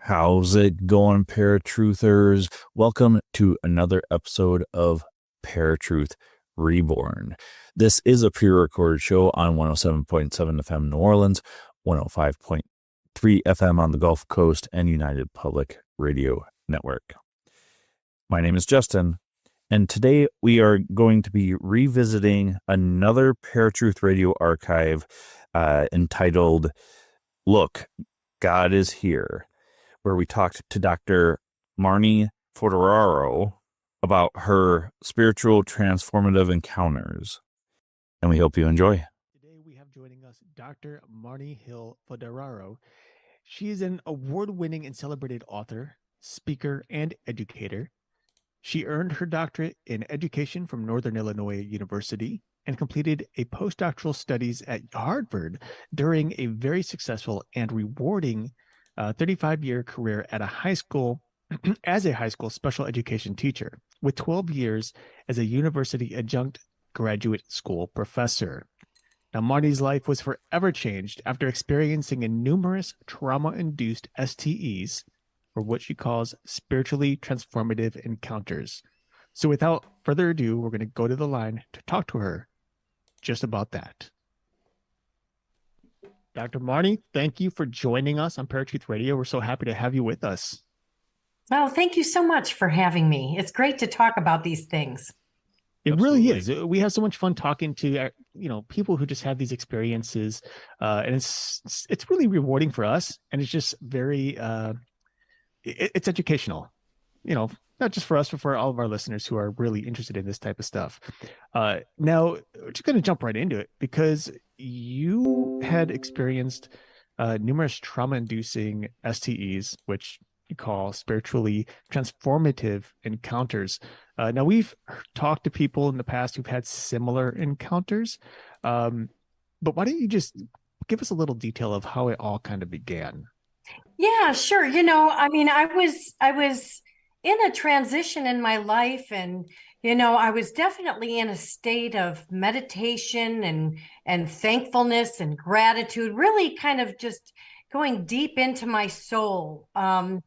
How's it going, ParaTruthers? Welcome to another episode of ParaTruth Reborn. This is a pre-recorded show on 107.7 FM New Orleans, 105.3 FM on the Gulf Coast, and United Public Radio Network. My name is Justin, and today we are going to be revisiting another ParaTruth Radio archive entitled, Look, God is Here, where we talked to Dr. Marni Foderaro about her spiritual transformative encounters. And we hope you enjoy. Today we have joining us Dr. Marni Hill Foderaro. She is an award-winning and celebrated author, speaker, and educator. She earned her doctorate in education from Northern Illinois University and completed a postdoctoral studies at Harvard during a very successful and rewarding 35-year career at a high school as a high school special education teacher, with 12 years as a university adjunct graduate school professor. Now, Marni's life was forever changed after experiencing numerous trauma-induced STEs, or what she calls spiritually transformative encounters. So without further ado, we're going to go to the line to talk to her just about that. Dr. Marni, thank you for joining us on ParaTruth Radio. We're so happy to have you with us. Oh, thank you so much for having me. It's great to talk about these things. It Absolutely. really is. We have so much fun talking to people who just have these experiences, and it's really rewarding for us, and it's just very it's educational. Not just for us, but for all of our listeners who are really interested in this type of stuff. Now, we're just going to jump right into it because you had experienced numerous trauma-inducing STEs, which you call spiritually transformative encounters. Now, we've talked to people in the past who've had similar encounters, but why don't you just give us a little detail of how it all kind of began? Yeah, sure. I was in a transition in my life, and I was definitely in a state of meditation and thankfulness and gratitude, really kind of just going deep into my soul. This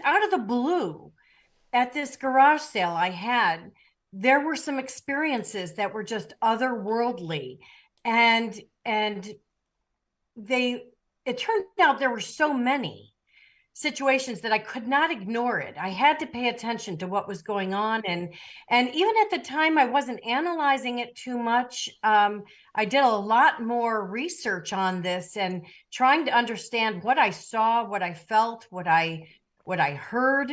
out of the blue, at this garage sale I had, there were some experiences that were just otherworldly, and it turned out there were so many situations that I could not ignore it. I had to pay attention to what was going on. And even at the time, I wasn't analyzing it too much. I did a lot more research on this and trying to understand what I saw, what I felt, what I heard.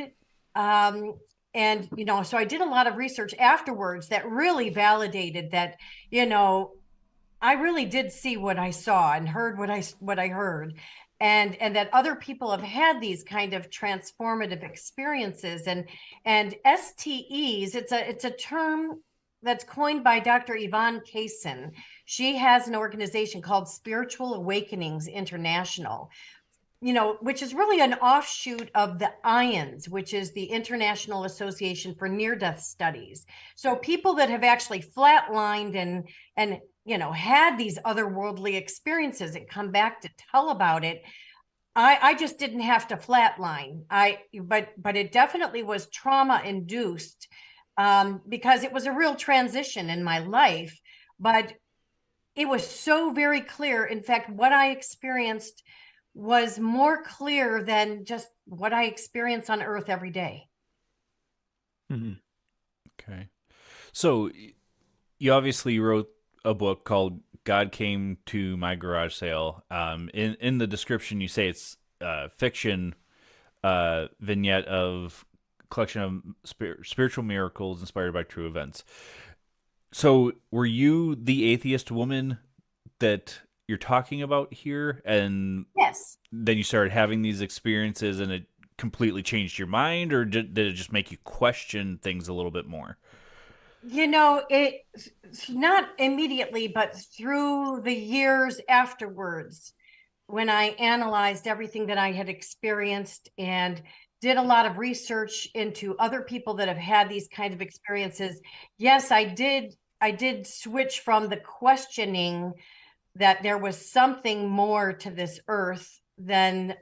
So I did a lot of research afterwards that really validated that, I really did see what I saw and heard what I heard. And that other people have had these kind of transformative experiences, and STEs. It's a term that's coined by Dr. Yvonne Kaysen. She has an organization called Spiritual Awakenings International, which is really an offshoot of the IANS, which is the International Association for Near-Death Studies. So people that have actually flatlined and had these otherworldly experiences and come back to tell about it. I just didn't have to flatline. But it definitely was trauma induced because it was a real transition in my life. But it was so very clear. In fact, what I experienced was more clear than just what I experience on Earth every day. Mm-hmm. Okay. So you obviously wrote a book called God Came to My Garage Sale. In the description, you say it's fiction vignette of collection of spiritual miracles inspired by true events. So were you the atheist woman that you're talking about here? And yes, then you started having these experiences and it completely changed your mind, or did it just make you question things a little bit more? It's not immediately, but through the years afterwards, when I analyzed everything that I had experienced and did a lot of research into other people that have had these kind of experiences. Yes, I did switch from the questioning that there was something more to this earth than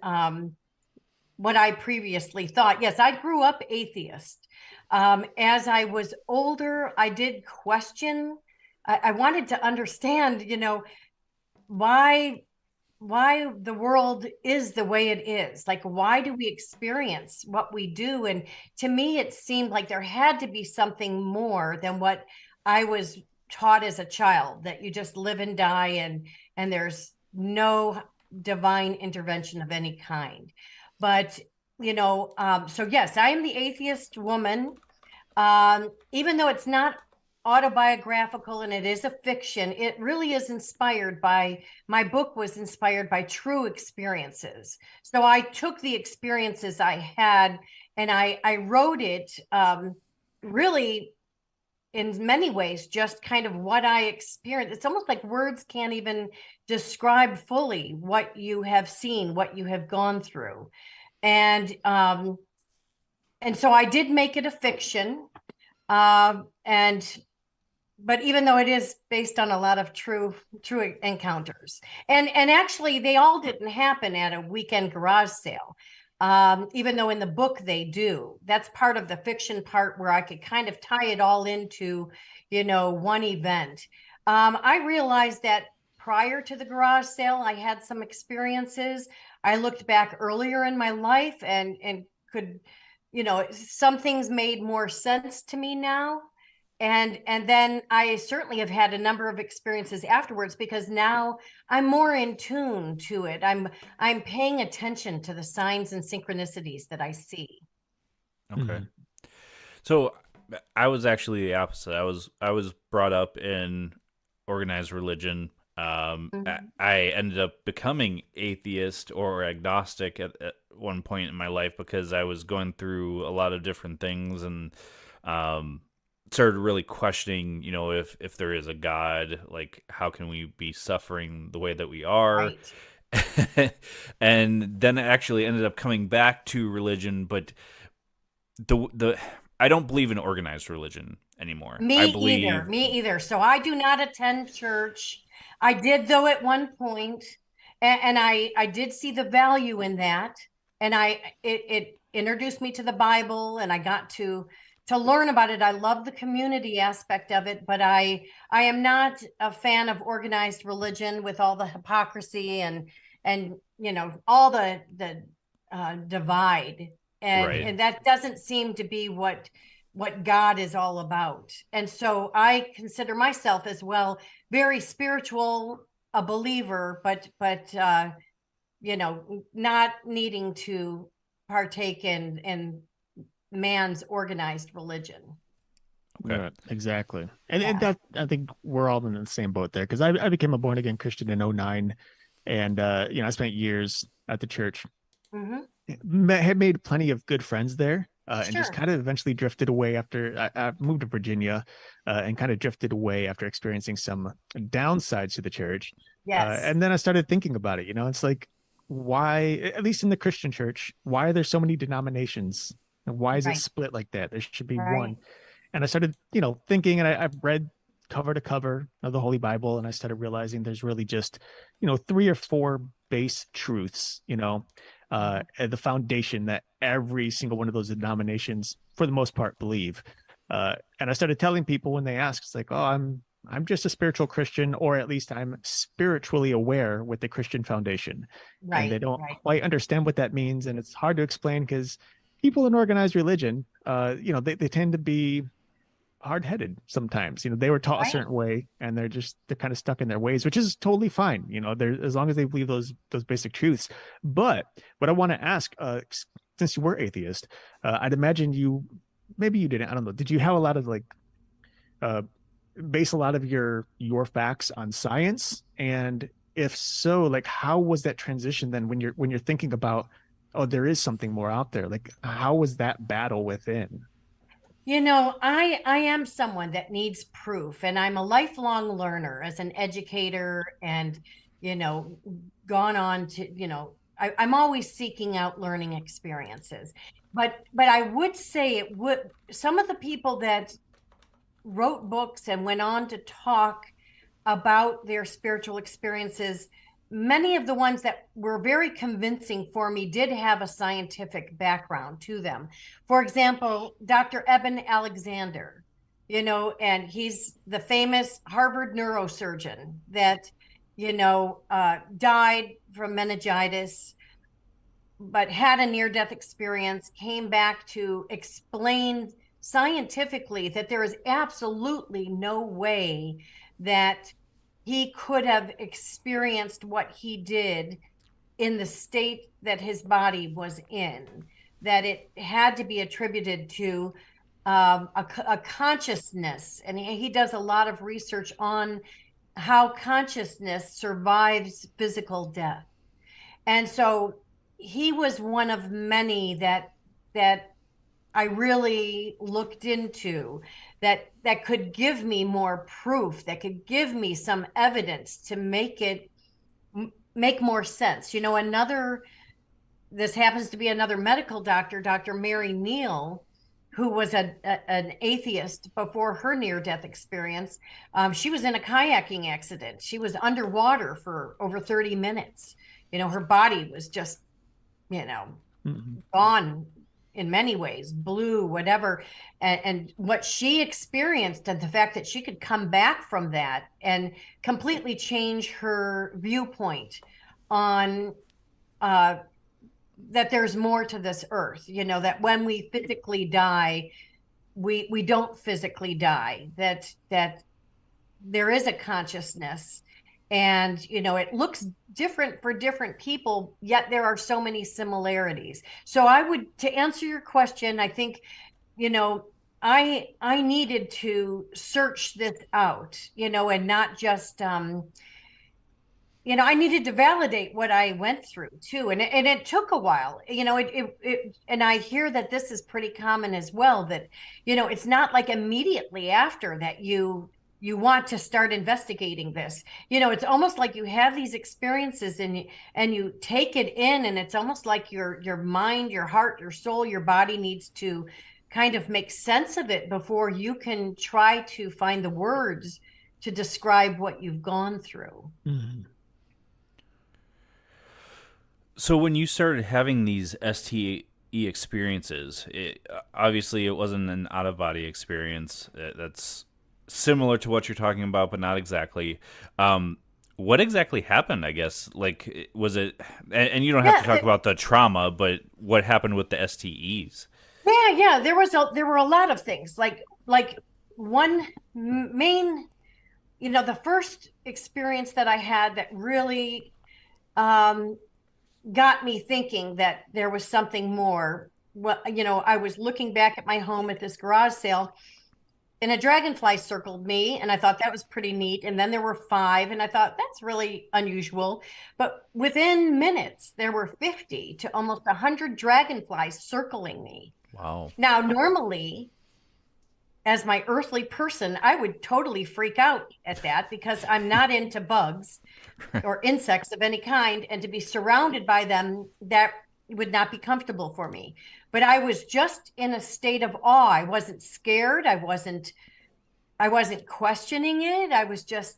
what I previously thought. Yes, I grew up atheist. As I was older, I did question. I wanted to understand, why the world is the way it is. Like, why do we experience what we do? And to me, it seemed like there had to be something more than what I was taught as a child, that you just live and die and there's no divine intervention of any kind. But, so yes, I am the atheist woman. Even though it's not autobiographical and it is a fiction, it really is inspired by, my book was inspired by true experiences. So I took the experiences I had and I wrote it really in many ways, just kind of what I experienced. It's almost like words can't even describe fully what you have seen, what you have gone through. And so I did make it a fiction. But even though it is based on a lot of true encounters, and actually they all didn't happen at a weekend garage sale, even though in the book they do. That's part of the fiction part where I could kind of tie it all into, one event. I realized that prior to the garage sale, I had some experiences. I looked back earlier in my life and could, some things made more sense to me now. And then I certainly have had a number of experiences afterwards, because now I'm more in tune to it. I'm paying attention to the signs and synchronicities that I see. Okay. So I was actually the opposite. I was brought up in organized religion. I ended up becoming atheist or agnostic at one point in my life because I was going through a lot of different things and started really questioning, if there is a God, like how can we be suffering the way that we are? Right. And then it actually ended up coming back to religion, but I don't believe in organized religion anymore. Me either. So I do not attend church. I did, though, at one point, and I did see the value in that, and it introduced me to the Bible, and I got to learn about it. I love the community aspect of it, but I am not a fan of organized religion with all the hypocrisy and all the divide, and right. And that doesn't seem to be what God is all about. And so I consider myself as well very spiritual, a believer, but not needing to partake in man's organized religion. Okay. Yeah, exactly. And that, I think we're all in the same boat there, because I became a born again Christian in 2009, and I spent years at the church. Had made plenty of good friends there. And just kind of eventually drifted away after I moved to Virginia, and kind of drifted away after experiencing some downsides to the church. Yes. And then I started thinking about it. It's like, why, at least in the Christian church, why are there so many denominations? And why is it split like that? There should be one. And I started, thinking, and I've read cover to cover of the Holy Bible, and I started realizing there's really just, 3 or 4 base truths, the foundation that every single one of those denominations, for the most part, believe. And I started telling people when they ask, it's like, oh, I'm just a spiritual Christian, or at least I'm spiritually aware with the Christian foundation. Right. And they don't quite understand what that means. And it's hard to explain because people in organized religion, they tend to be hard-headed sometimes. They were taught a certain way, and they're kind of stuck in their ways, which is totally fine. As long as they believe those basic truths. But what I want to ask, since you were atheist, I'd imagine maybe you didn't. I don't know. Did you have a lot of base a lot of your facts on science? And if so, how was that transition then when you're thinking about, oh, there is something more out there? How was that battle within? I am someone that needs proof, and I'm a lifelong learner as an educator, and, gone on to, I'm always seeking out learning experiences. But I would say some of the people that wrote books and went on to talk about their spiritual experiences, many of the ones that were very convincing for me did have a scientific background to them. For example, Dr. Eben Alexander, and he's the famous Harvard neurosurgeon that, died from meningitis, but had a near-death experience, came back to explain scientifically that there is absolutely no way that he could have experienced what he did in the state that his body was in, that it had to be attributed to a consciousness. And he does a lot of research on how consciousness survives physical death. And so he was one of many that I really looked into, that could give me more proof, that could give me some evidence to make it make more sense. This happens to be another medical doctor, Dr. Marni Hill, who was an atheist before her near-death experience. She was in a kayaking accident. She was underwater for over 30 minutes. Her body was just, gone in many ways, blue, whatever. And what she experienced, and the fact that she could come back from that and completely change her viewpoint on that there's more to this earth, that when we physically die, we don't physically die, that there is a consciousness. And, it looks different for different people, yet there are so many similarities. So to answer your question, I think, I needed to search this out, and not just, I needed to validate what I went through too. And it took a while, and I hear that this is pretty common as well, that, it's not like immediately after that you want to start investigating this. It's almost like you have these experiences and you take it in, and it's almost like your mind, your heart, your soul, your body needs to kind of make sense of it before you can try to find the words to describe what you've gone through. Mm-hmm. So when you started having these STE experiences, obviously it wasn't an out-of-body experience. That's similar to what you're talking about, but not exactly. What exactly happened, I guess? Like, was it, and you don't have to talk about the trauma, but what happened with the STEs? Yeah. There were a lot of things, like one main, the first experience that I had that really got me thinking that there was something more. Well, I was looking back at my home at this garage sale, and a dragonfly circled me, and I thought that was pretty neat. And then there were 5, and I thought that's really unusual. But within minutes, there were 50 to almost 100 dragonflies circling me. Wow. Now, normally, as my earthly person, I would totally freak out at that, because I'm not into bugs or insects of any kind, and to be surrounded by them, that would not be comfortable for me. But I was just in a state of awe. I wasn't scared. I wasn't questioning it. I was just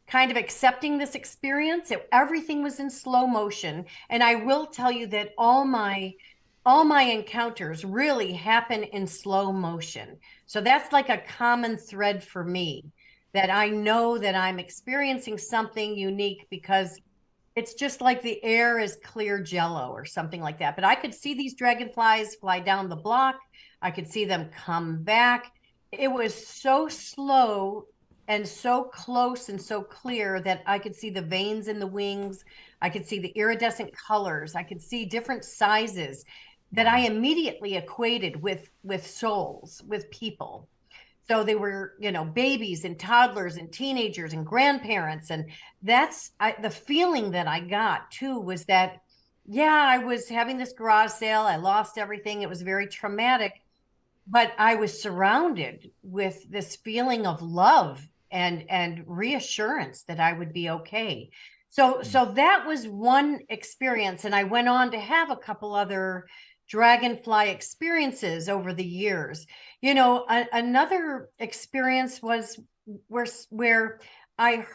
kind of accepting this experience. Everything was in slow motion. And I will tell you that all my encounters really happen in slow motion. So that's like a common thread for me, that I know that I'm experiencing something unique, because it's just like the air is clear jello or something like that. But I could see these dragonflies fly down the block. I could see them come back. It was so slow and so close and so clear that I could see the veins in the wings. I could see the iridescent colors. I could see different sizes that I immediately equated with souls, with people. So they were, babies and toddlers and teenagers and grandparents. And that's the feeling that I got too, was that, I was having this garage sale. I lost everything. It was very traumatic, but I was surrounded with this feeling of love and reassurance that I would be okay. So that was one experience. And I went on to have a couple other dragonfly experiences over the years. Another experience was where I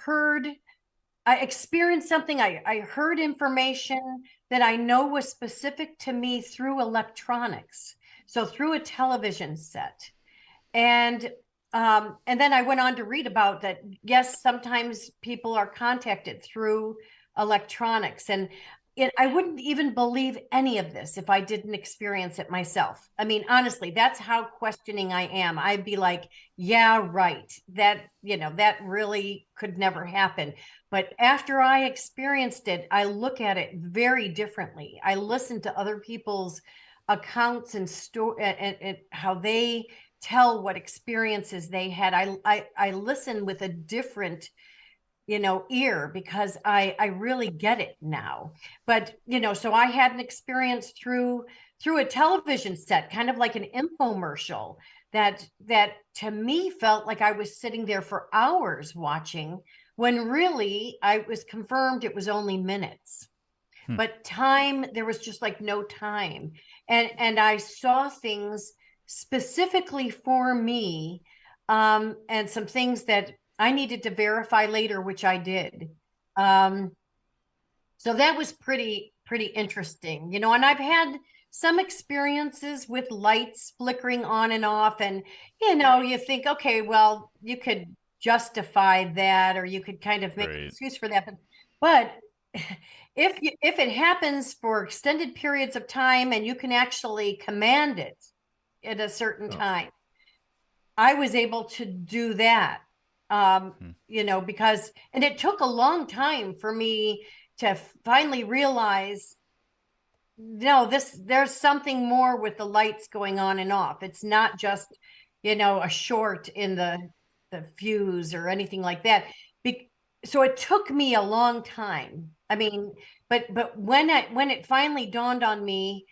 experienced something. I heard information that I know was specific to me through electronics. So through a television set. And then I went on to read about that. Yes, sometimes people are contacted through electronics, and I wouldn't even believe any of this if I didn't experience it myself. I mean, honestly, that's how questioning I am. I'd be like, yeah, right. That, that really could never happen. But after I experienced it, I look at it very differently. I listen to other people's accounts and how they tell what experiences they had. I listen with a different ear, because I really get it now. But so I had an experience through a television set, kind of like an infomercial, that to me felt like I was sitting there for hours watching, when really I was confirmed it was only minutes. But time, there was just like no time. And I saw things specifically for me, and some things that I needed to verify later, which I did. So that was pretty interesting, and I've had some experiences with lights flickering on and off, and you think, okay, well, you could justify that, or you could kind of make an excuse for that, but if it happens for extended periods of time and you can actually command it at a certain time, I was able to do that. Because, and it took a long time for me to finally realize, no, there's something more with the lights going on and off. It's not just, a short in the fuse or anything like that. So it took me a long time. I mean, but when it finally dawned on me,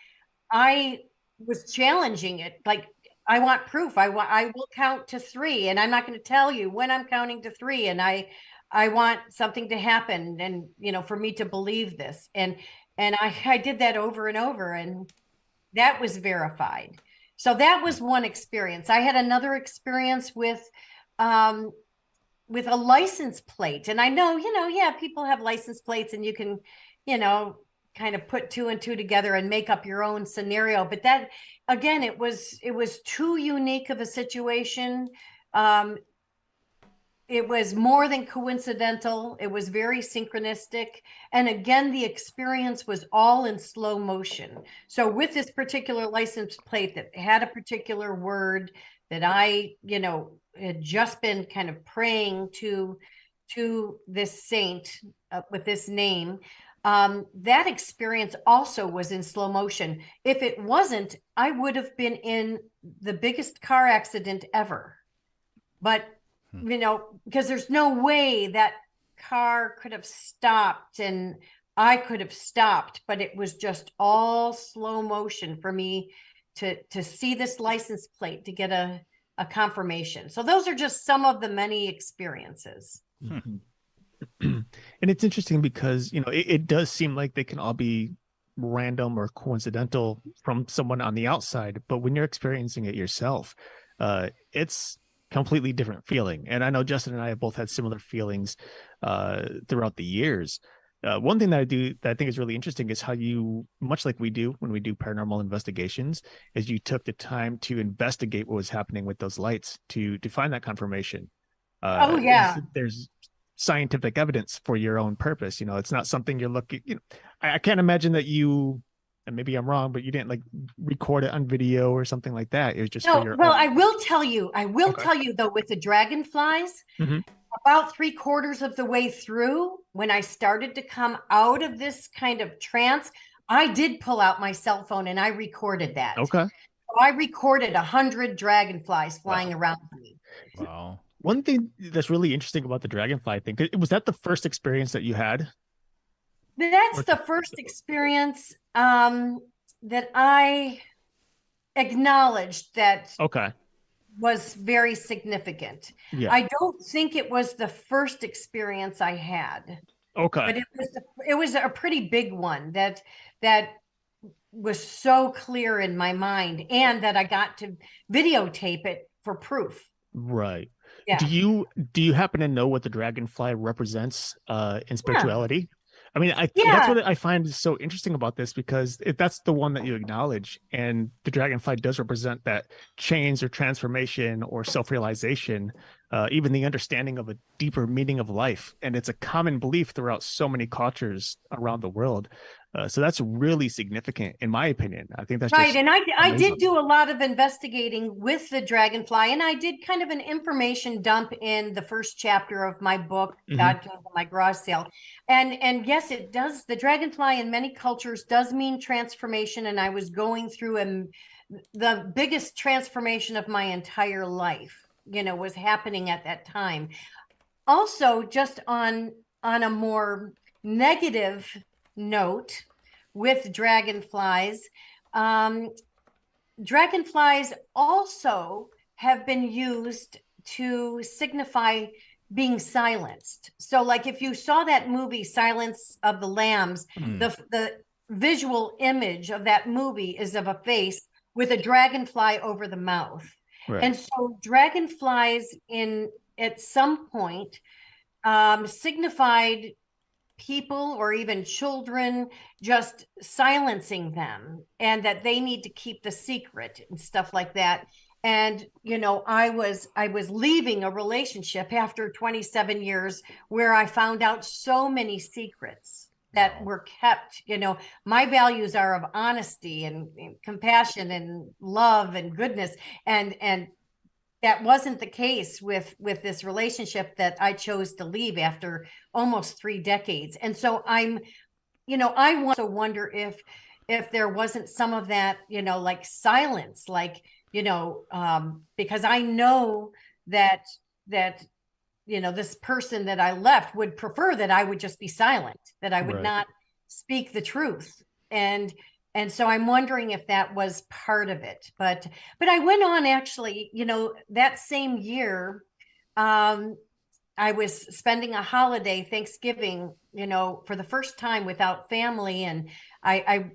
I was challenging it. Like, I want proof. I will count to 3, and I'm not going to tell you when I'm counting to 3. And I want something to happen, and for me to believe this. And I did that over and over, and that was verified. So that was one experience. I had another experience with a license plate, and I know, people have license plates, and you can, kind of put 2 and 2 together and make up your own scenario. But that, again, it was too unique of a situation. It was more than coincidental. It was very synchronistic. And again, the experience was all in slow motion. So with this particular license plate that had a particular word that I, had just been kind of praying to this saint with this name, that experience also was in slow motion. If it wasn't, I would have been in the biggest car accident ever. But, because there's no way that car could have stopped and I could have stopped, but it was just all slow motion for me to see this license plate, to get a confirmation. So those are just some of the many experiences. And it's interesting because, it does seem like they can all be random or coincidental from someone on the outside, but when you're experiencing it yourself, it's completely different feeling. And I know Justin and I have both had similar feelings throughout the years. One thing that I think is really interesting is how you, much like we do when we do paranormal investigations, is you took the time to investigate what was happening with those lights to find that confirmation. Oh yeah, there's scientific evidence for your own purpose. It's not something you're looking. I can't imagine that you, and maybe I'm wrong, but you didn't like record it on video or something like that. It was just no. For your Well, own. I will tell you though, with the dragonflies, about 3/4 of the way through, when I started to come out of this kind of trance, I did pull out my cell phone and I recorded that. Okay. So I recorded 100 dragonflies flying around me. Wow. One thing that's really interesting about the dragonfly thing, was that the first experience that you had? That's the first experience that I acknowledged that was very significant. Yeah. I don't think it was the first experience I had. Okay. But it was a pretty big one that was so clear in my mind, and that I got to videotape it for proof. Right. Yeah. Do you happen to know what the dragonfly represents in spirituality? I mean, that's Yeah. what I find so interesting about this, because that's the one that you acknowledge, and the dragonfly does represent that change or transformation or self-realization, even the understanding of a deeper meaning of life, and it's a common belief throughout so many cultures around the world. So that's really significant, in my opinion. I think that's right. just And I amazing. did do a lot of investigating with the dragonfly, and I did kind of an information dump in the first chapter of my book, God Came to My Garage Sale. And yes, it does. The dragonfly in many cultures does mean transformation. And I was going through the biggest transformation of my entire life, was happening at that time. Also, just on a more negative note with dragonflies, dragonflies also have been used to signify being silenced. So like if you saw that movie Silence of the Lambs, the visual image of that movie is of a face with a dragonfly over the mouth. Right. And so dragonflies at some point signified people or even children just silencing them, and that they need to keep the secret and stuff like that. And I was leaving a relationship after 27 years where I found out so many secrets that were kept. My values are of honesty and compassion and love and goodness, and that wasn't the case with this relationship that I chose to leave after almost 3 decades. And so I also wonder if there wasn't some of that, like silence, like, because I know that this person that I left would prefer that I would just be silent, that I would not speak the truth. And so I'm wondering if that was part of it. But I went on, actually, that same year, I was spending a holiday, Thanksgiving, for the first time without family. And I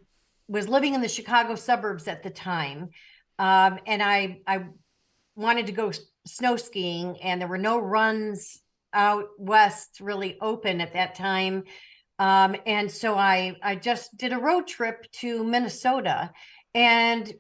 was living in the Chicago suburbs at the time. And I wanted to go snow skiing, and there were no runs out west really open at that time. And so I just did a road trip to Minnesota, and,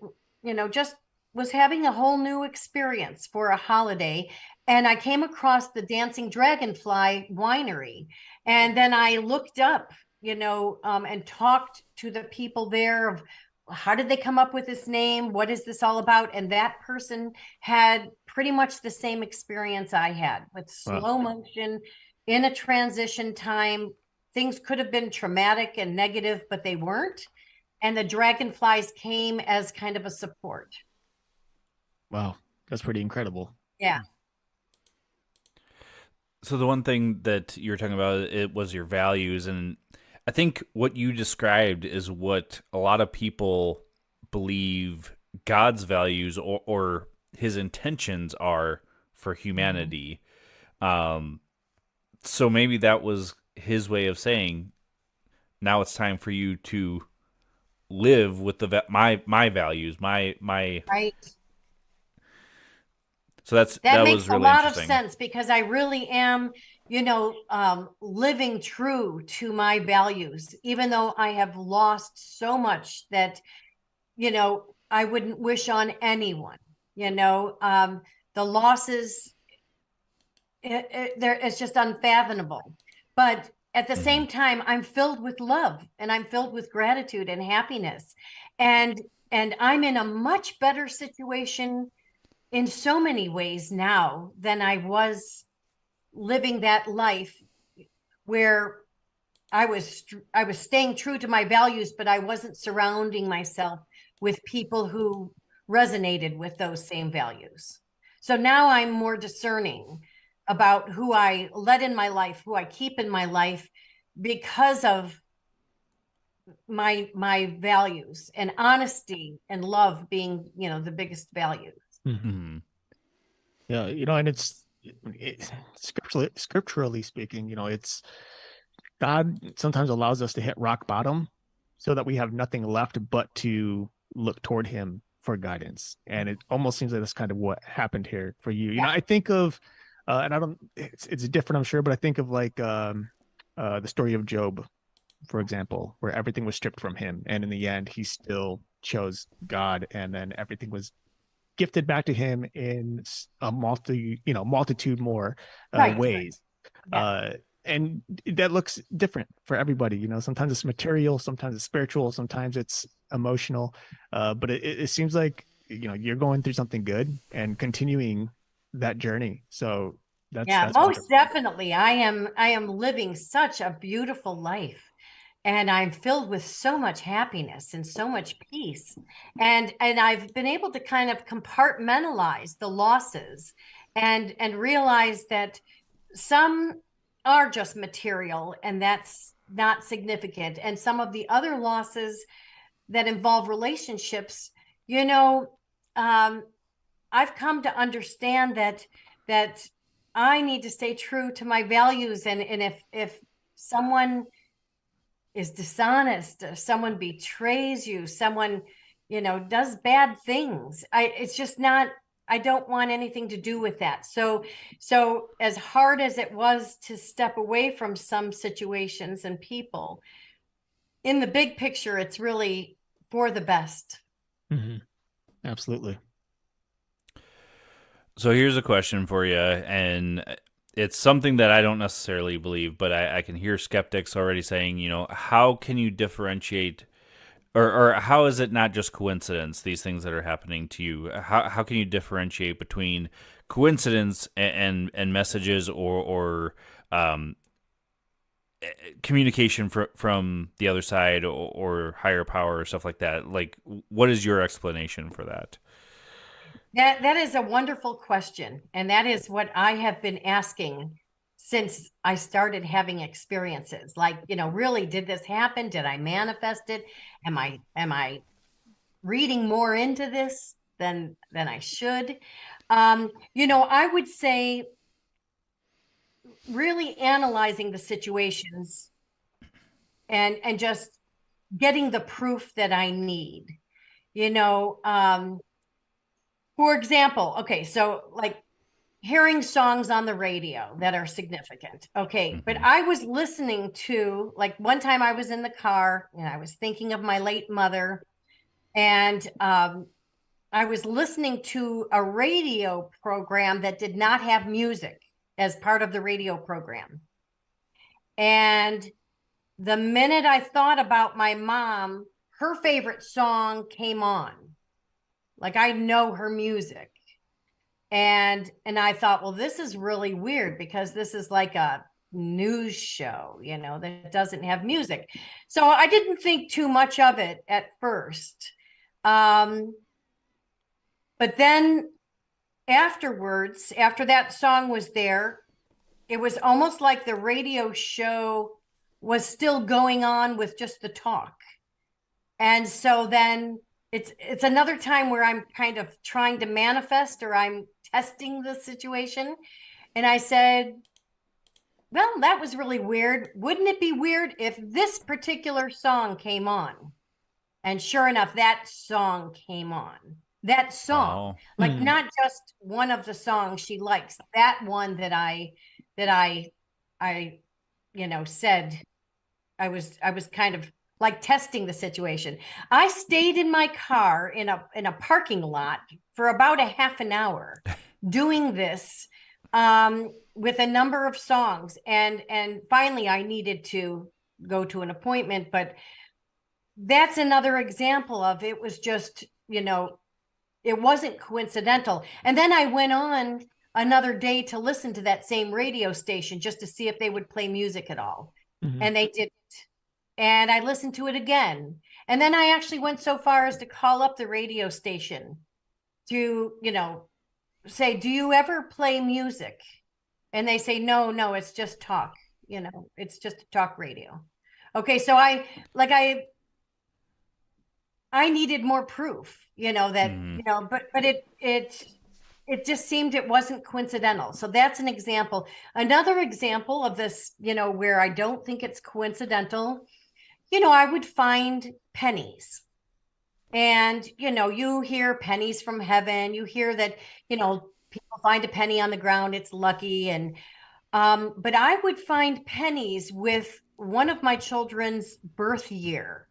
just was having a whole new experience for a holiday. And I came across the Dancing Dragonfly Winery. And then I looked up, and talked to the people there of how did they come up with this name? What is this all about? And that person had pretty much the same experience I had, with slow motion in a transition time. Things could have been traumatic and negative, but they weren't. And the dragonflies came as kind of a support. Wow, that's pretty incredible. Yeah. So the one thing that you were talking about, it was your values. And I think what you described is what a lot of people believe God's values or his intentions are for humanity. So maybe that was his way of saying, now it's time for you to live with my values, my right. So that makes was really a lot interesting. of sense, because I really am, living true to my values, even though I have lost so much that, I wouldn't wish on anyone. The losses, it's just unfathomable. But at the same time, I'm filled with love, and I'm filled with gratitude and happiness. And I'm in a much better situation in so many ways now than I was living that life where I was staying true to my values, but I wasn't surrounding myself with people who resonated with those same values. So now I'm more discerning about who I let in my life, who I keep in my life, because of my values, and honesty and love being, the biggest values. Mm-hmm. Yeah, and it's scripturally speaking, it's God sometimes allows us to hit rock bottom so that we have nothing left but to look toward him for guidance. And it almost seems like that's kind of what happened here for you. I think of And I don't, it's different, I'm sure, but I think of like the story of Job, for example, where everything was stripped from him, and in the end, he still chose God, and then everything was gifted back to him in a multitude more Right. ways. Yeah. And that looks different for everybody. Sometimes it's material, sometimes it's spiritual, sometimes it's emotional. But it seems like, you're going through something good and continuing that journey. So that's Most wonderful. definitely. I am living such a beautiful life. And I'm filled with so much happiness and so much peace. And I've been able to kind of compartmentalize the losses and realize that some are just material and that's not significant. And some of the other losses that involve relationships, I've come to understand that I need to stay true to my values. And if someone is dishonest, someone betrays you, someone, does bad things, it's just not, I don't want anything to do with that. So as hard as it was to step away from some situations and people, in the big picture, it's really for the best. Mm-hmm. Absolutely. So here's a question for you, and it's something that I don't necessarily believe, but I can hear skeptics already saying, how can you differentiate, or how is it not just coincidence, these things that are happening to you? How can you differentiate between coincidence and messages or communication from the other side or higher power or stuff like that? Like, what is your explanation for that? That is a wonderful question. And that is what I have been asking since I started having experiences. Like, really, did this happen? Did I manifest it? Am I reading more into this than I should? I would say really analyzing the situations and just getting the proof that I need. For example, okay, so like hearing songs on the radio that are significant. Okay, but I was listening to, like, one time I was in the car and I was thinking of my late mother, and I was listening to a radio program that did not have music as part of the radio program. And the minute I thought about my mom, her favorite song came on. Like, I know her music. And I thought, well, this is really weird because this is like a news show, that doesn't have music. So I didn't think too much of it at first. But then afterwards, after that song was there, it was almost like the radio show was still going on with just the talk. And so then it's another time where I'm kind of trying to manifest, or I'm testing the situation. And I said, well, that was really weird. Wouldn't it be weird if this particular song came on? And sure enough, that song came on. That song, like not just one of the songs she likes, that one that I said I was kind of like testing the situation. I stayed in my car in a parking lot for about a half an hour doing this with a number of songs. And finally I needed to go to an appointment, but that's another example of, it was just, it wasn't coincidental. And then I went on another day to listen to that same radio station just to see if they would play music at all. And they didn't. And I listened to it again. And then I actually went so far as to call up the radio station to, say, do you ever play music? And they say, no, it's just talk. It's just talk radio. Okay. So I needed more proof, that, but it just seemed it wasn't coincidental. So that's an example. Another example of this, where I don't think it's coincidental, I would find pennies. And, you hear pennies from heaven. You hear that, people find a penny on the ground, it's lucky. And but I would find pennies with one of my children's birth year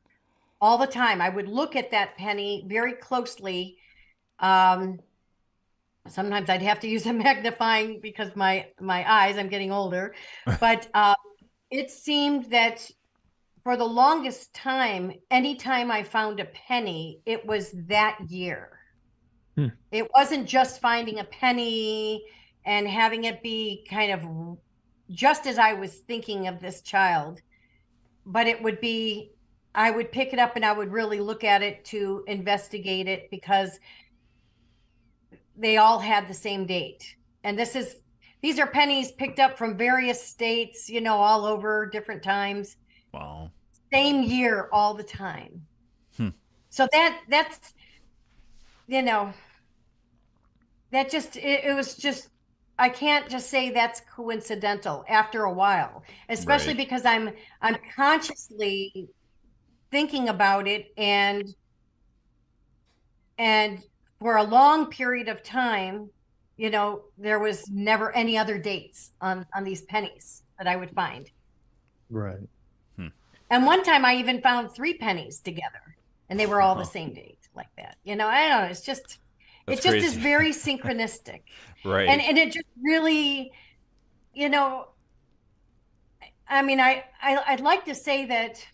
all the time. I would look at that penny very closely. Sometimes I'd have to use a magnifying because my eyes, I'm getting older. But it seemed that for the longest time, anytime I found a penny, it was that year. It wasn't just finding a penny and having it be kind of just as I was thinking of this child, but it would be, I would pick it up and I would really look at it to investigate it because they all had the same date. And these are pennies picked up from various states, you know, all over different times. Wow. Same year all the time. So that's, you know, that just, it was just, I can't just say that's coincidental after a while, especially because I'm consciously thinking about it, and for a long period of time, you know, there was never any other dates on these pennies that I would find. Right. And one time I even found 3 pennies together and they were all the same date, like that. You know, I don't know. It's just, it just is very synchronistic. Right. And it just really, you know, I mean, I'd like to say that,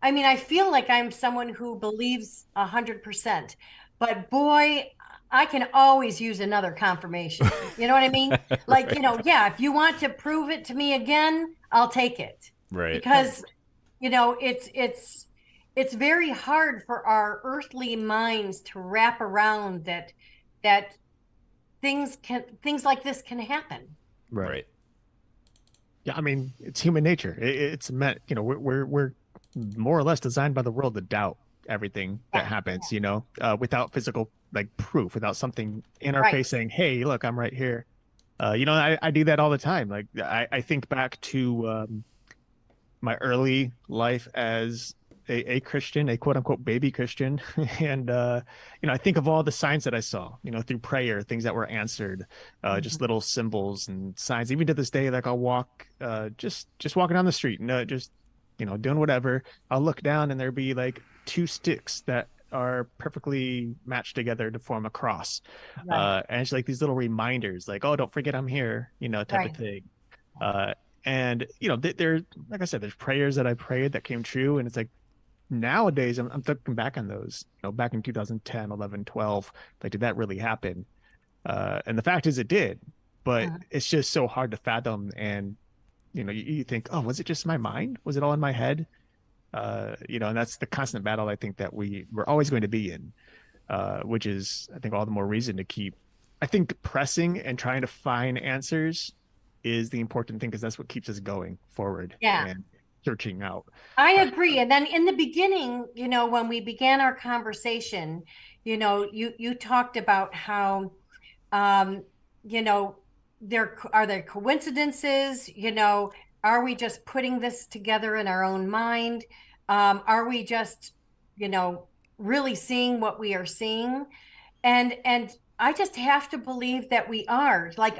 I mean, I feel like I'm someone who believes 100%, but boy, I can always use another confirmation. You know what I mean? Like, you know, yeah, if you want to prove it to me again, I'll take it. Right. Because, you know, it's very hard for our earthly minds to wrap around that things like this can happen. Right. Yeah, I mean, it's human nature. It's meant, you know, we're more or less designed by the world to doubt everything that happens, you know, without physical like proof, without something in our face saying, hey, look, I'm right here. You know, I do that all the time. Like I think back to my early life as a Christian, a quote unquote baby Christian. And, you know, I think of all the signs that I saw, you know, through prayer, things that were answered, just little symbols and signs. Even to this day, like I'll walk, just walking down the street and just, you know, doing whatever. I'll look down and there'll be like 2 sticks that are perfectly matched together to form a cross. And it's like these little reminders, like, oh, don't forget I'm here, you know, type of thing. And, you know, there, like I said, there's prayers that I prayed that came true. And it's like, nowadays, I'm thinking back on those, you know, back in 2010, 11, 12, like, did that really happen? And the fact is it did, but it's just so hard to fathom. And, you know, you think, oh, was it just my mind? Was it all in my head? You know, and that's the constant battle I think that we're always going to be in, which is, I think, all the more reason to keep, I think, pressing and trying to find answers is the important thing, because that's what keeps us going forward and searching out. I agree. And then in the beginning, you know, when we began our conversation, you know, you talked about how, you know, are there coincidences? You know, are we just putting this together in our own mind? Are we just, you know, really seeing what we are seeing? And I just have to believe that we are. Like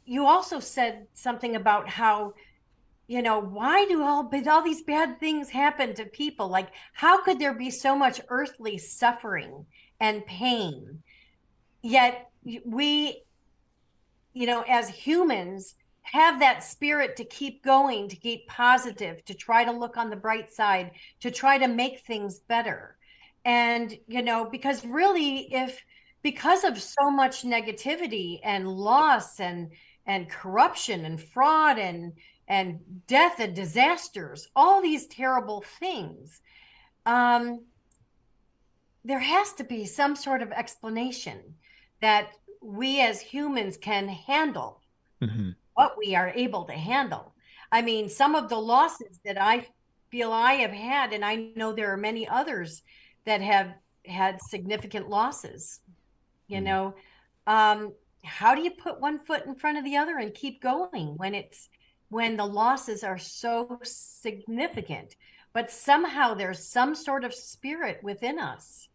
you also said something about how, you know, why do all these bad things happen to people? Like, how could there be so much earthly suffering and pain? Yet we, you know, as humans, have that spirit to keep going, to keep positive, to try to look on the bright side, to try to make things better. And, you know, because really, because of so much negativity and loss and corruption and fraud and death and disasters, all these terrible things, there has to be some sort of explanation that we as humans can handle what we are able to handle. I mean, some of the losses that I feel I have had, and I know there are many others that have had significant losses, you know, how do you put one foot in front of the other and keep going when the losses are so significant? But somehow there's some sort of spirit within us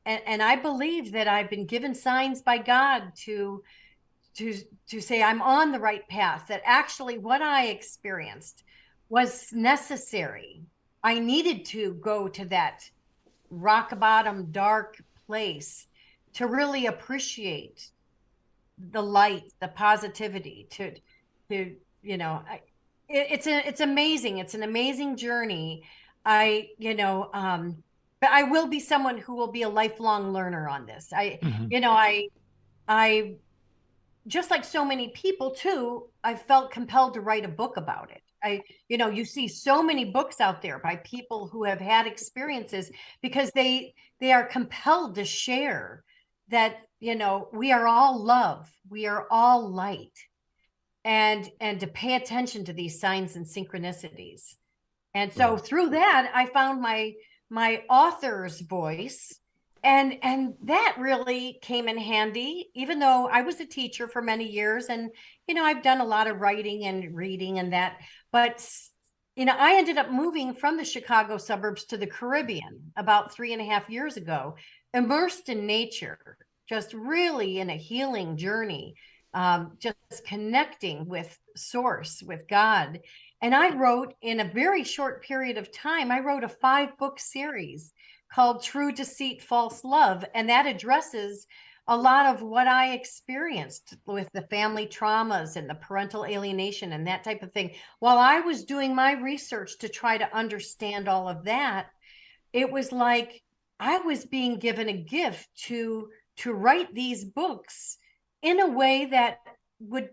And I believe that I've been given signs by God to say I'm on the right path, that actually what I experienced was necessary. I needed to go to that rock bottom, dark place to really appreciate the light, the positivity, it's amazing. It's an amazing journey. But I will be someone who will be a lifelong learner on this. I just like so many people too, I felt compelled to write a book about it. You see so many books out there by people who have had experiences because they are compelled to share that, we are all love, we are all light, and to pay attention to these signs and synchronicities. And so through that, I found my author's voice. And that really came in handy, even though I was a teacher for many years. And, I've done a lot of writing and reading and that. But, I ended up moving from the Chicago suburbs to the Caribbean about 3.5 years ago, immersed in nature, just really in a healing journey, just connecting with Source, with God. And I wrote, in a very short period of time, I wrote a 5-book series called True Deceit, False Love. And that addresses a lot of what I experienced with the family traumas and the parental alienation and that type of thing. While I was doing my research to try to understand all of that, it was like I was being given a gift to write these books in a way that would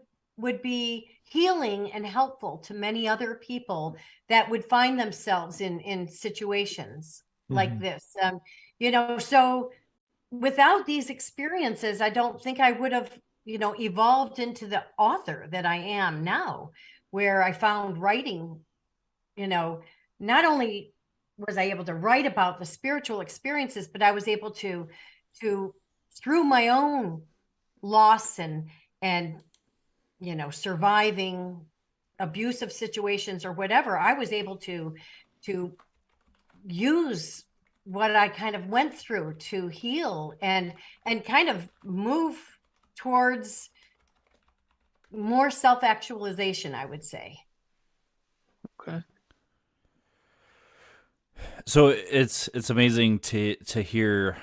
be healing and helpful to many other people that would find themselves in situations like this. So without these experiences, I don't think I would have, evolved into the author that I am now, where I found writing, not only was I able to write about the spiritual experiences, but I was able to through my own loss and surviving abusive situations or whatever, I was able to use what I kind of went through to heal and kind of move towards more self-actualization, I would say. Okay. So it's amazing to hear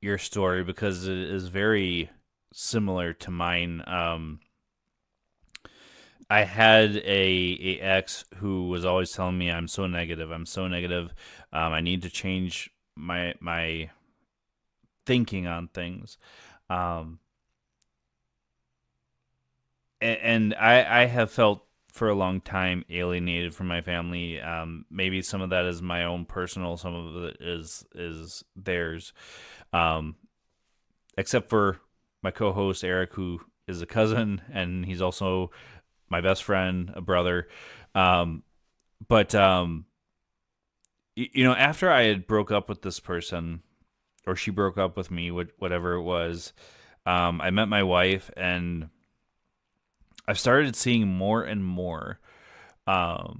your story, because it is very similar to mine. I had a ex who was always telling me I'm so negative. I need to change my thinking on things. And I have felt for a long time alienated from my family. Maybe some of that is my own personal, some of it is theirs. Except for my co-host Eric, who is a cousin, and he's also my best friend, a brother. But after I had broke up with this person, or she broke up with me, whatever it was, I met my wife, and I've started seeing more and more that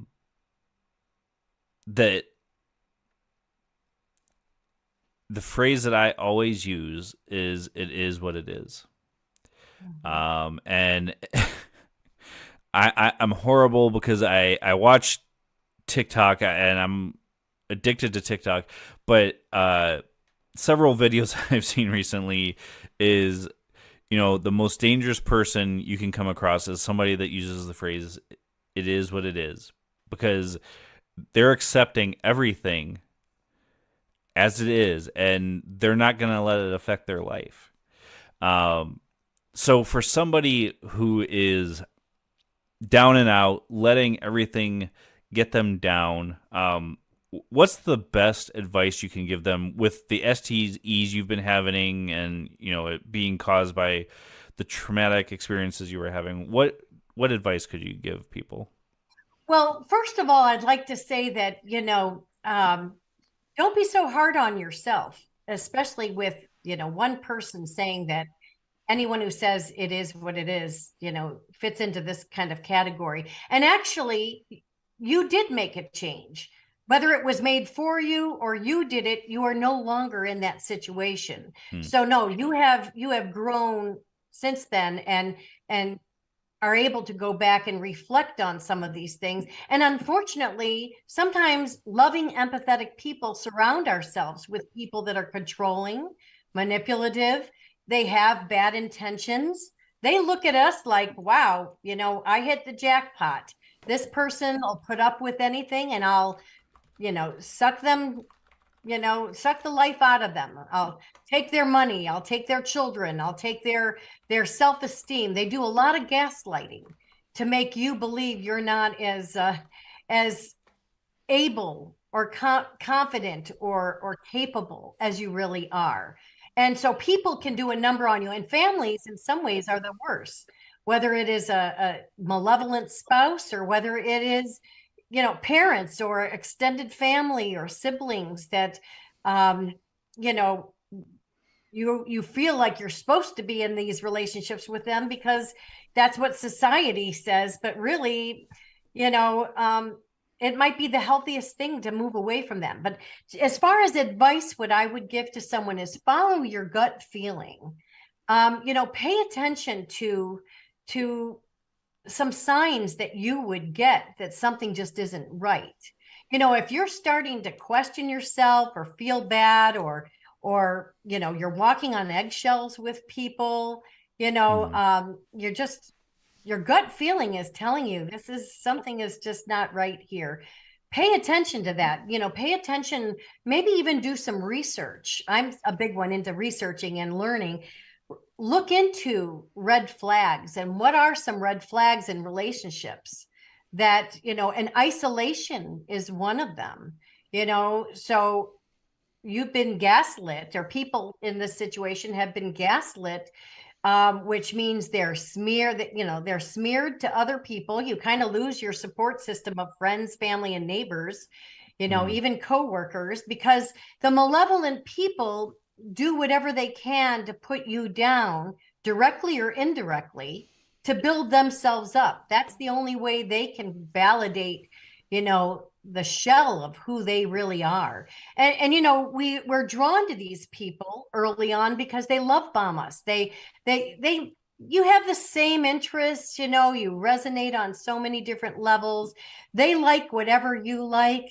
the phrase that I always use is, "It is what it is." And I'm horrible because I watch TikTok and I'm addicted to TikTok, but several videos I've seen recently is, the most dangerous person you can come across is somebody that uses the phrase, "It is what it is," because they're accepting everything as it is, and they're not going to let it affect their life. So for somebody who is down and out, letting everything get them down, what's the best advice you can give them with the STEs you've been having, and it being caused by the traumatic experiences you were having? What advice could you give people? Well, first of all, I'd like to say that don't be so hard on yourself, especially with one person saying that anyone who says it is what it is, fits into this kind of category. And actually, you did make a change. Whether it was made for you or you did it, you are no longer in that situation. So no, you have grown since then and are able to go back and reflect on some of these things. And unfortunately, sometimes loving, empathetic people surround ourselves with people that are controlling, manipulative. They have bad intentions. They look at us like, wow, I hit the jackpot. This person will put up with anything, and I'll suck them, suck the life out of them. I'll take their money. I'll take their children. I'll take their self-esteem. They do a lot of gaslighting to make you believe you're not as able or confident or capable as you really are. And so people can do a number on you, and families in some ways are the worst, whether it is a malevolent spouse or whether it is parents or extended family or siblings that, you feel like you're supposed to be in these relationships with them because that's what society says. But really, it might be the healthiest thing to move away from them. But as far as advice, what I would give to someone is follow your gut feeling. Pay attention to some signs that you would get that something just isn't right. If you're starting to question yourself or feel bad or you're walking on eggshells with people, you're just, your gut feeling is telling you something is just not right here. Pay attention to that. Pay attention, maybe even do some research. I'm a big one into researching and learning. Look into red flags and what are some red flags in relationships that, and isolation is one of them, so you've been gaslit, or people in this situation have been gaslit, which means they're smeared to other people. You kind of lose your support system of friends, family, and neighbors, even coworkers, because the malevolent people do whatever they can to put you down, directly or indirectly, to build themselves up. That's the only way they can validate, the shell of who they really are. And we're drawn to these people early on because they love bomb us. You have the same interests, you resonate on so many different levels. They like whatever you like.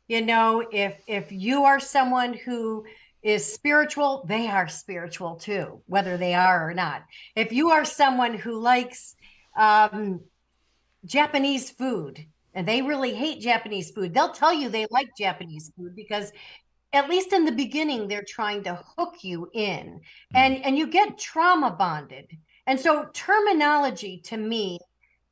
If you are someone who is spiritual, they are spiritual too, whether they are or not. If you are someone who likes Japanese food and they really hate Japanese food, they'll tell you they like Japanese food because at least in the beginning, they're trying to hook you in, and you get trauma bonded. And so terminology to me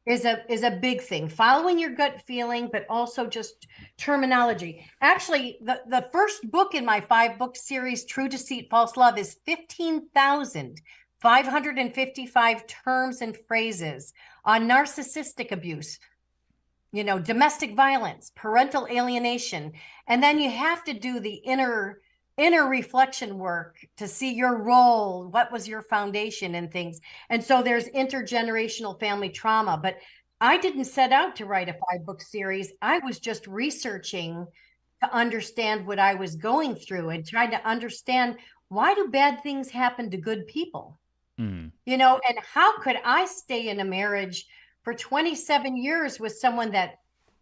is a big thing, following your gut feeling, but also just terminology. Actually, the first book in my 5-book series, True Deceit, False Love, is 15,555 terms and phrases on narcissistic abuse, domestic violence, parental alienation. And then you have to do the inner reflection work to see your role, what was your foundation and things. And so there's intergenerational family trauma. But I didn't set out to write a 5-book series. I was just researching to understand what I was going through and trying to understand, why do bad things happen to good people? And how could I stay in a marriage for 27 years with someone that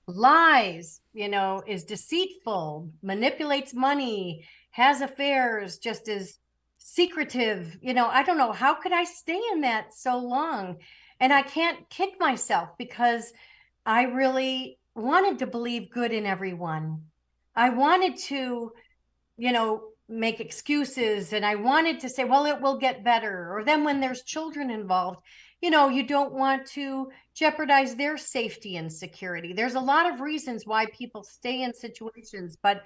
lies, is deceitful, manipulates money, has affairs, just as secretive, I don't know, how could I stay in that so long? And I can't kick myself because I really wanted to believe good in everyone. I wanted to, make excuses, and I wanted to say, well, it will get better. Or then when there's children involved, you don't want to jeopardize their safety and security. There's a lot of reasons why people stay in situations, but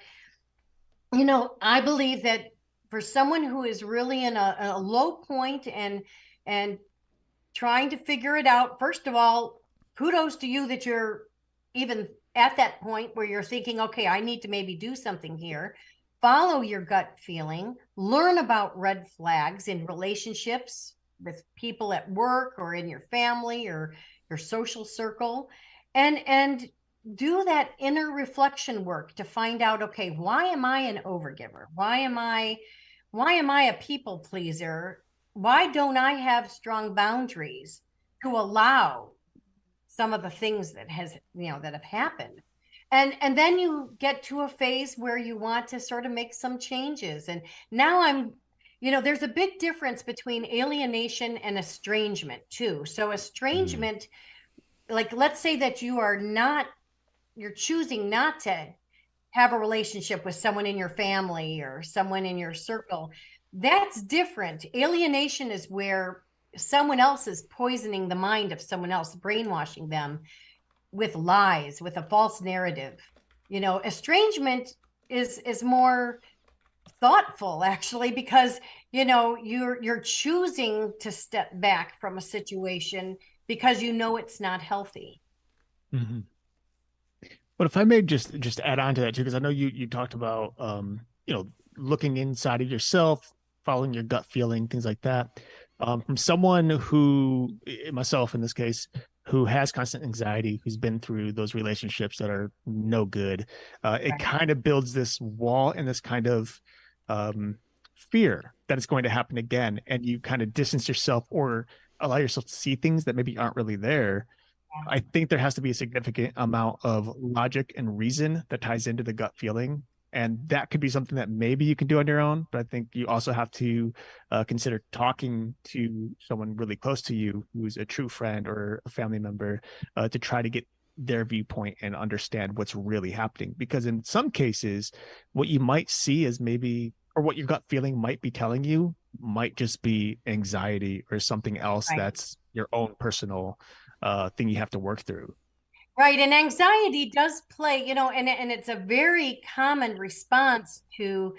I believe that for someone who is really in a low point and trying to figure it out, first of all, kudos to you that you're even at that point where you're thinking, okay, I need to maybe do something here. Follow your gut feeling, learn about red flags in relationships with people at work or in your family or your social circle, and do that inner reflection work to find out, okay, why am I an overgiver? Why am I a people pleaser? Why don't I have strong boundaries to allow some of the things that have happened? And then you get to a phase where you want to sort of make some changes. And now there's a big difference between alienation and estrangement too. So estrangement, like let's say that you're choosing not to have a relationship with someone in your family or someone in your circle. That's different. Alienation is where someone else is poisoning the mind of someone else, brainwashing them with lies, with a false narrative. Estrangement is more thoughtful, actually, because you're choosing to step back from a situation because it's not healthy. Mm-hmm. But if I may just add on to that too, because I know you talked about looking inside of yourself, following your gut feeling, things like that. From someone who, myself in this case, who has constant anxiety, who's been through those relationships that are no good, it kind of builds this wall and this kind of fear that it's going to happen again, and you kind of distance yourself or allow yourself to see things that maybe aren't really there. I think there has to be a significant amount of logic and reason that ties into the gut feeling. And that could be something that maybe you can do on your own. But I think you also have to consider talking to someone really close to you who's a true friend or a family member to try to get their viewpoint and understand what's really happening. Because in some cases, what you might see is maybe, or what your gut feeling might be telling you, might just be anxiety or something else that's your own personal thing you have to work through. Right. And anxiety does play, and it's a very common response to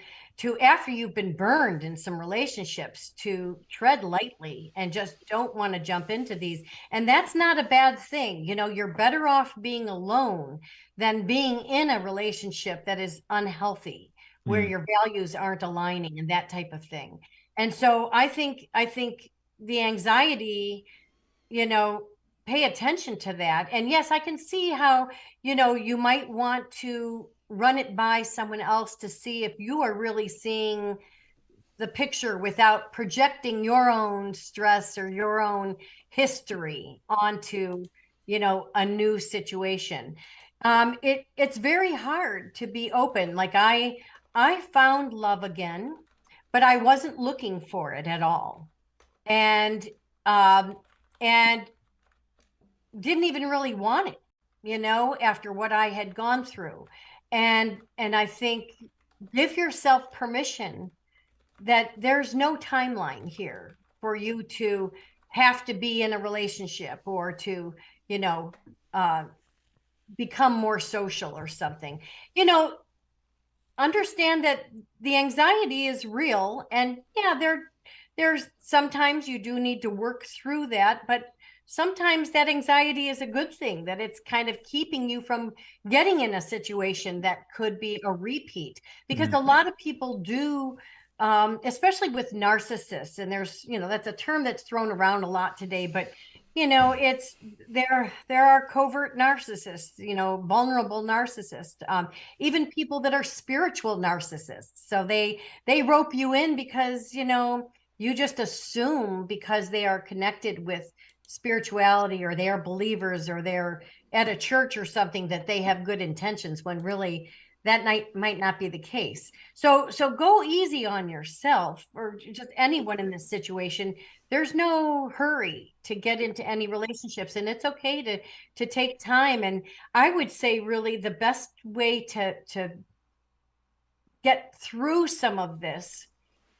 after you've been burned in some relationships, to tread lightly and just don't want to jump into these. And that's not a bad thing. You're better off being alone than being in a relationship that is unhealthy, where your values aren't aligning and that type of thing. And so I think the anxiety, pay attention to that. And yes, I can see how, you might want to run it by someone else to see if you are really seeing the picture without projecting your own stress or your own history onto, a new situation. It's very hard to be open. Like I found love again, but I wasn't looking for it at all. And didn't even really want it, after what I had gone through. And I think give yourself permission that there's no timeline here for you to have to be in a relationship or to, become more social or something. Understand that the anxiety is real, and there's sometimes you do need to work through that, but sometimes that anxiety is a good thing, that it's kind of keeping you from getting in a situation that could be a repeat. Because a lot of people do, especially with narcissists, and there's, that's a term that's thrown around a lot today, but it's there are covert narcissists, vulnerable narcissists, even people that are spiritual narcissists. So they rope you in because, you just assume because they are connected with spirituality, or they are believers, or they're at a church or something, that they have good intentions, when really that might not be the case. So go easy on yourself, or just anyone in this situation. There's no hurry to get into any relationships, and it's okay to take time. And I would say really the best way to get through some of this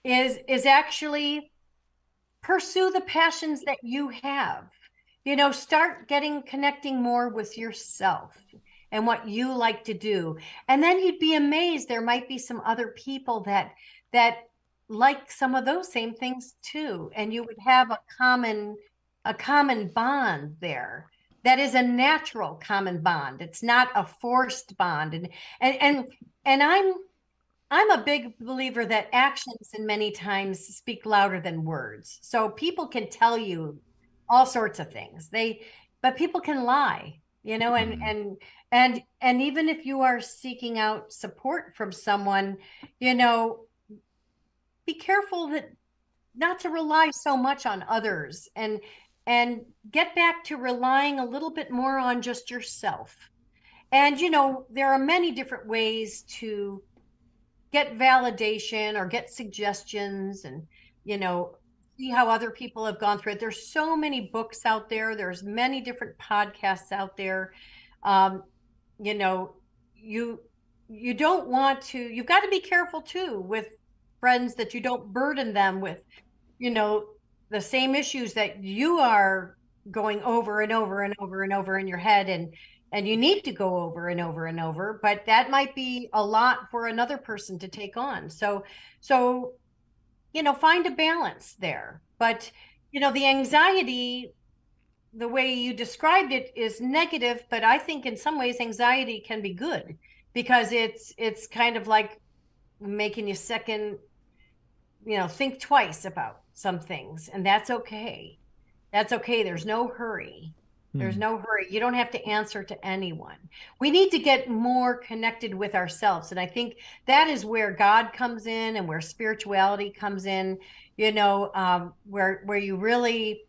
is actually pursue the passions that you have. Start connecting more with yourself and what you like to do. And then you'd be amazed. There might be some other people that like some of those same things too. And you would have a common bond there. That is a natural common bond. It's not a forced bond. And I'm a big believer that actions and many times speak louder than words. So people can tell you all sorts of things. But people can lie. and even if you are seeking out support from someone, be careful that not to rely so much on others, and get back to relying a little bit more on just yourself. And there are many different ways to get validation or get suggestions, and see how other people have gone through it. There's so many books out there. There's many different podcasts out there. You don't want to, you've got to be careful too with friends, that you don't burden them with the same issues that you are going over and over and over and over in your head, and you need to go over and over and over, but that might be a lot for another person to take on. So find a balance there. But the anxiety, the way you described it, is negative, but I think in some ways anxiety can be good, because it's kind of like making you think twice about some things, and that's okay. There's no hurry. You don't have to answer to anyone. We need to get more connected with ourselves, and I think that is where God comes in, and where spirituality comes in, where you really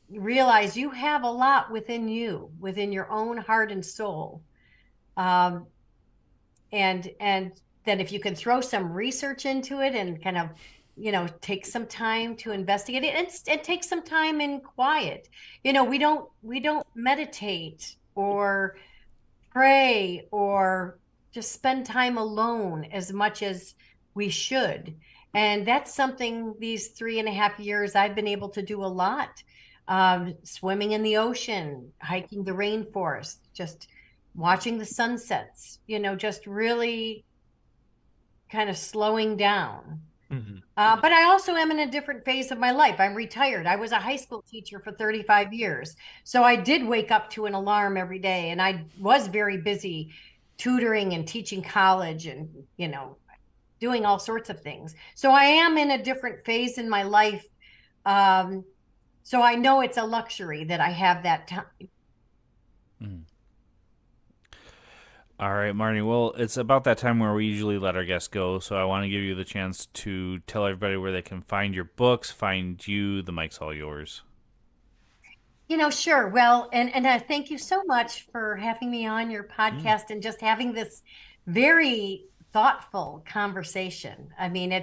realize you have a lot within you, within your own heart and soul. And then if you can throw some research into it and kind of take some time to investigate it, and take some time in quiet. We don't meditate or pray or just spend time alone as much as we should. And that's something these 3.5 years I've been able to do a lot. Swimming in the ocean, hiking the rainforest, just watching the sunsets, just really kind of slowing down. Mm-hmm. But I also am in a different phase of my life. I'm retired. I was a high school teacher for 35 years. So I did wake up to an alarm every day, and I was very busy tutoring and teaching college, and, doing all sorts of things. So I am in a different phase in my life. So I know it's a luxury that I have that time. Mm. All right, Marni. Well, it's about that time where we usually let our guests go, so I want to give you the chance to tell everybody where they can find your books, find you. The mic's all yours. Sure. Well, and thank you so much for having me on your podcast and just having this very thoughtful conversation. I mean,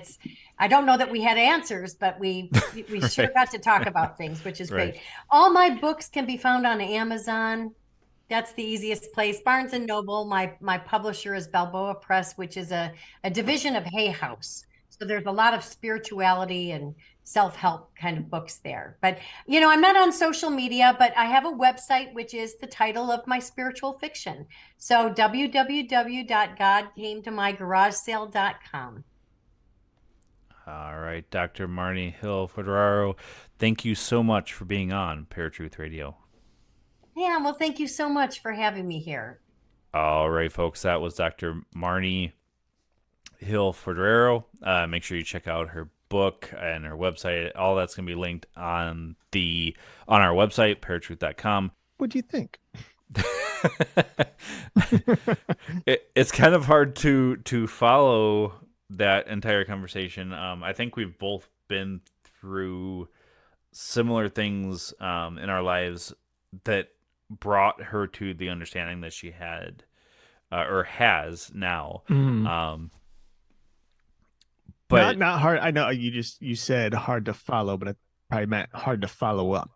I don't know that we had answers, but we Right. sure got to talk about things, which is Right. great. All my books can be found on Amazon. That's the easiest place. Barnes and Noble. My publisher is Balboa Press, which is a division of Hay House. So there's a lot of spirituality and self-help kind of books there. But, I'm not on social media, but I have a website, which is the title of my spiritual fiction. So www.godcametomygarage.com. All right, Dr. Marni Hill Foderaro, thank you so much for being on ParaTruth Radio. Yeah, well, thank you so much for having me here. All right, folks, that was Dr. Marni Hill Foderaro. Make sure you check out her book and her website. All that's going to be linked on our website, paratruth.com. What do you think? It's kind of hard to follow that entire conversation. I think we've both been through similar things in our lives that brought her to the understanding that she had or has now. But not hard. I know you said hard to follow, but it probably meant hard to follow up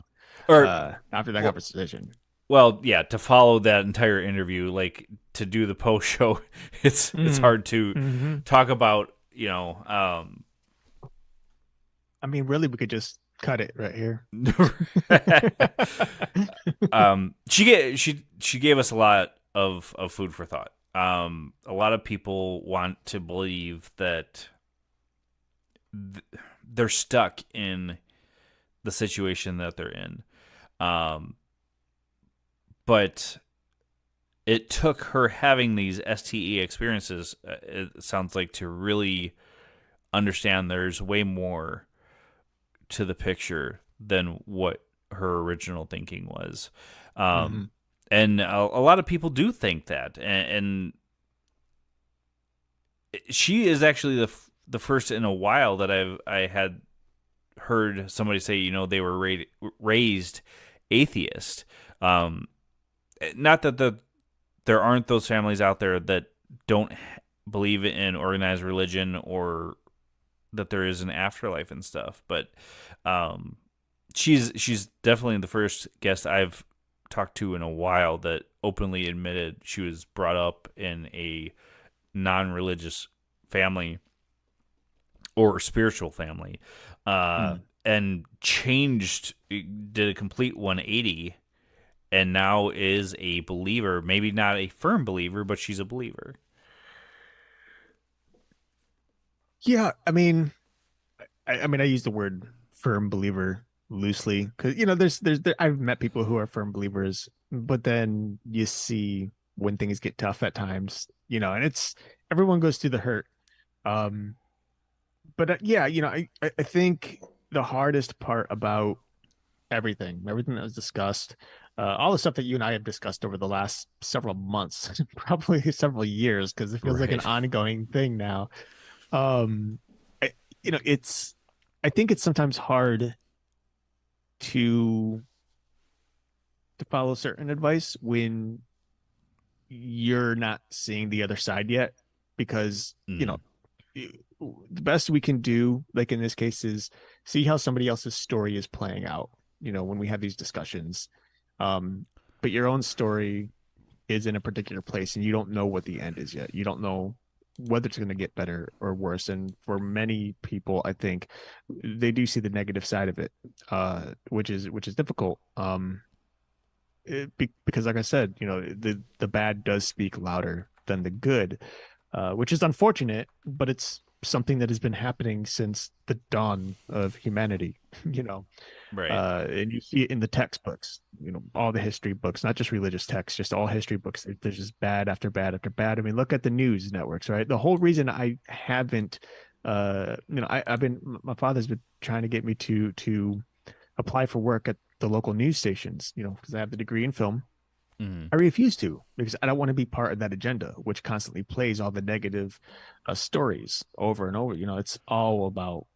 after that conversation. Well, yeah, to follow that entire interview, like to do the post show, it's hard to talk about. I mean, really, we could just cut it right here. She gave us a lot of food for thought. A lot of people want to believe that they're stuck in the situation that they're in. But it took her having these STE experiences, it sounds like, to really understand there's way more to the picture than what her original thinking was. And a lot of people do think that, and she is actually the first in a while that I had heard somebody say, you know, they were raised atheist. Not that there aren't those families out there that don't believe in organized religion or that there is an afterlife and stuff, but she's definitely the first guest I've talked to in a while that openly admitted she was brought up in a non-religious family or spiritual family, and did a complete 180, and now is a believer. Maybe not a firm believer, but she's a believer. Yeah, I mean, I use the word firm believer loosely because I've met people who are firm believers, but then you see when things get tough at times, and it's everyone goes through the hurt. But yeah, I think the hardest part about everything that was discussed, all the stuff that you and I have discussed over the last several months, probably several years, because it feels like an ongoing thing now. I, I think it's sometimes hard to follow certain advice when you're not seeing the other side yet, because the best we can do, like in this case, is see how somebody else's story is playing out, when we have these discussions. But your own story is in a particular place and you don't know what the end is yet. You don't know whether it's going to get better or worse. And for many people, I think they do see the negative side of it, which is difficult. Because like I said, the bad does speak louder than the good, which is unfortunate, but it's something that has been happening since the dawn of humanity, Right. And you see it in the textbooks, all the history books, not just religious texts, just all history books. There's just bad after bad after bad. I mean, look at the news networks, right? The whole reason I haven't, my father's been trying to get me to apply for work at the local news stations, because I have the degree in film. I refuse to, because I don't want to be part of that agenda, which constantly plays all the negative stories over and over. It's all about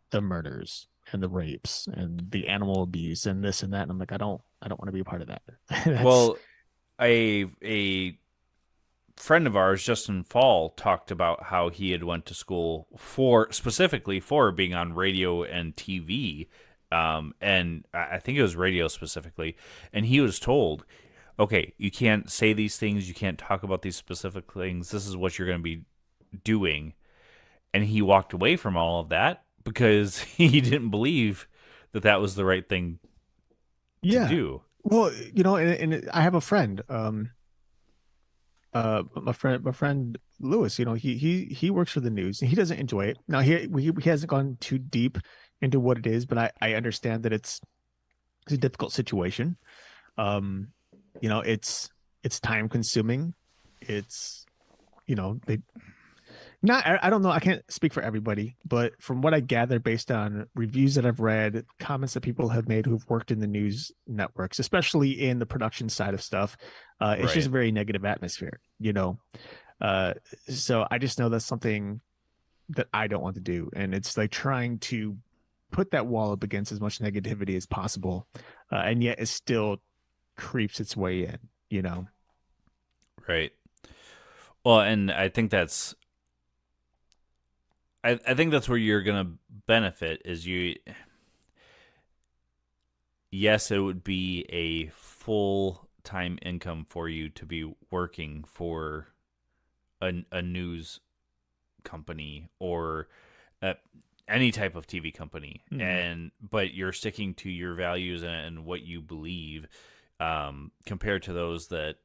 the murders and the rapes and the animal abuse and this and that. And I'm like, I don't want to be a part of that. Well, a friend of ours, Justin Fall, talked about how he had went to school specifically for being on radio and TV. And I think it was radio specifically. And he was told, okay, you can't say these things. You can't talk about these specific things. This is what you're going to be doing. And he walked away from all of that because he didn't believe that was the right thing to do. Well, and I have a friend, my friend Lewis, he works for the news and he doesn't enjoy it. Now he hasn't gone too deep into what it is, but I understand that it's a difficult situation. It's time consuming. It's, I don't know. I can't speak for everybody, but from what I gather, based on reviews that I've read, comments that people have made who've worked in the news networks, especially in the production side of stuff, it's just a very negative atmosphere, so I just know that's something that I don't want to do. And it's like trying to put that wall up against as much negativity as possible. And yet it still creeps its way in, Right. Well, and I think that's where you're going to benefit is yes, it would be a full-time income for you to be working for a news company or any type of TV company. But you're sticking to your values and what you believe, compared to those that,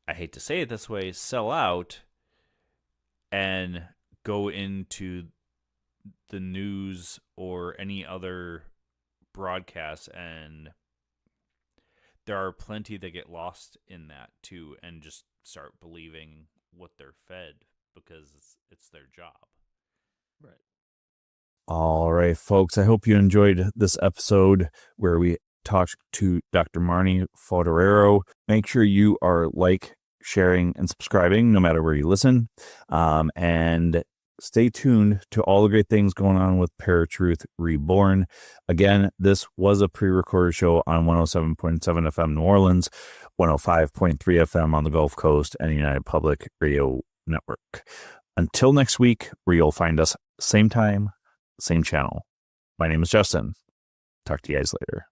I hate to say it this way, sell out and go into the news or any other broadcast, and there are plenty that get lost in that too and just start believing what they're fed because it's their job. Right. All right, folks, I hope you enjoyed this episode where we talk to Dr. Marni Foderaro. Make sure you are sharing, and subscribing no matter where you listen. And stay tuned to all the great things going on with ParaTruth Reborn. Again, this was a pre-recorded show on 107.7 FM New Orleans, 105.3 FM on the Gulf Coast, and United Public Radio Network. Until next week, where you'll find us same time, same channel. My name is Justin. Talk to you guys later.